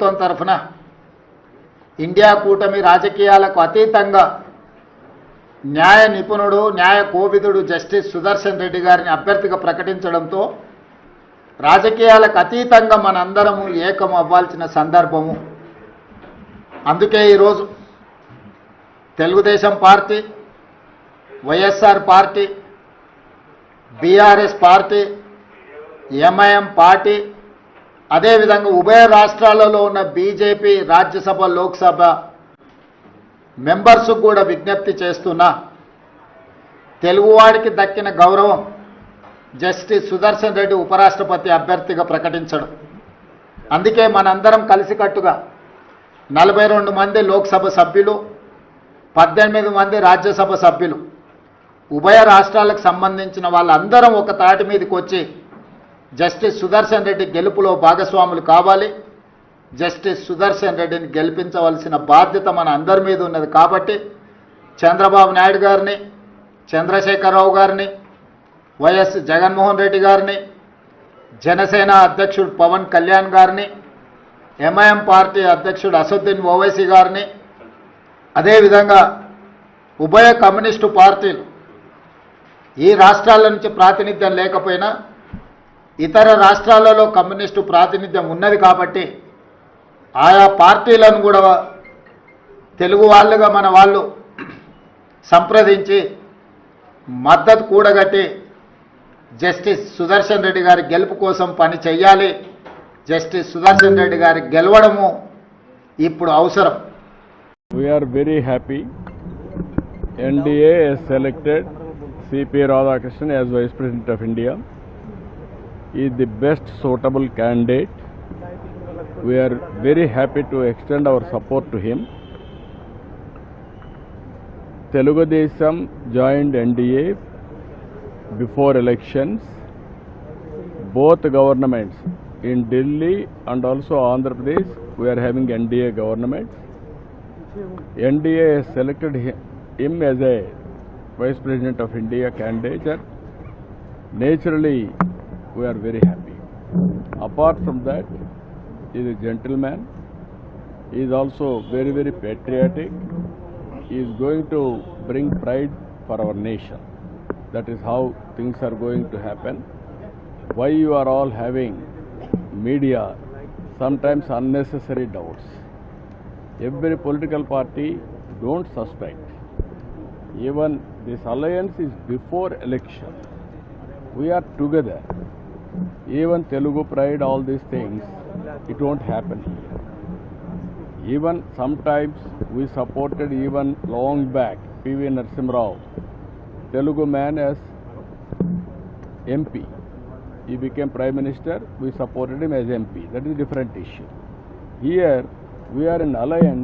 ప్రభుత్వం తరఫున ఇండియా కూటమి రాజకీయాలకు అతీతంగా న్యాయ నిపుణుడు న్యాయ కోవిదుడు జస్టిస్ సుదర్శన్ రెడ్డి గారిని అభ్యర్థిగా ప్రకటించడంతో రాజకీయాలకు అతీతంగా మనందరము ఏకం అవ్వాల్సిన సందర్భము. అందుకే ఈరోజు Telugu Desam party, YSR party, BRS party, MIM party, అదేవిధంగా ఉభయ రాష్ట్రాలలో ఉన్న బీజేపీ రాజ్యసభ లోక్సభ మెంబర్స్కు కూడా విజ్ఞప్తి చేస్తున్నా, తెలుగువాడికి దక్కిన గౌరవం జస్టిస్ సుదర్శన్ రెడ్డి ఉపరాష్ట్రపతి అభ్యర్థిగా ప్రకటించడం. అందుకే మనందరం కలిసికట్టుగా 42 మంది లోక్సభ సభ్యులు, 18 మంది రాజ్యసభ సభ్యులు, ఉభయ రాష్ట్రాలకు సంబంధించిన వాళ్ళందరం ఒక తాటి మీదకి వచ్చి జస్టిస్ సుదర్శన్ రెడ్డి గెలుపులో భాగస్వాములు కావాలి. జస్టిస్ సుదర్శన్ రెడ్డిని గెలిపించవలసిన బాధ్యత మన అందరి మీద ఉన్నది. కాబట్టి చంద్రబాబు నాయుడు గారిని, చంద్రశేఖరరావు గారిని, వైఎస్ జగన్మోహన్ రెడ్డి గారిని, జనసేన అధ్యక్షుడు పవన్ కళ్యాణ్ గారిని, ఎంఐఎం పార్టీ అధ్యక్షుడు అసదుద్దీన్ ఓవైసీ గారిని, అదేవిధంగా ఉభయ కమ్యూనిస్టు పార్టీలు ఈ రాష్ట్రాల నుంచి ప్రాతినిధ్యం లేకపోయినా ఇతర రాష్ట్రాలలో కమ్యూనిస్టు ప్రాతినిధ్యం ఉన్నది కాబట్టి ఆయా పార్టీలను కూడా తెలుగు వాళ్ళుగా మన వాళ్ళు సంప్రదించి మద్దతు కూడగట్టి జస్టిస్ సుదర్శన్ రెడ్డి గారి గెలుపు కోసం పని చేయాలి. జస్టిస్ సుదర్శన్ రెడ్డి గారి గెలవడము ఇప్పుడు అవసరం. We are very happy. NDA has selected C.P. Radhakrishnan as Vice President of India. He is the best suitable candidate. We are very happy to extend our support to him. Telugu Desam joined NDA before elections. Both governments in Delhi and also Andhra Pradesh, we are having NDA governments. NDA has selected him as a Vice President of India candidate. Naturally, we are very happy. Apart from that, he is a gentleman. He is also very, very patriotic. He is going to bring pride for our nation. That is how things are going to happen. Why you are all having media sometimes unnecessary doubts. Every political party don't suspect. Even this alliance is before election. We are together. Even Telugu pride, all these things, it won't happen here. Even sometimes we supported even long back P.V. Narasimha Rao, Telugu man as MP. He became Prime Minister, we supported him as MP. That is a different issue. Here we are in alliance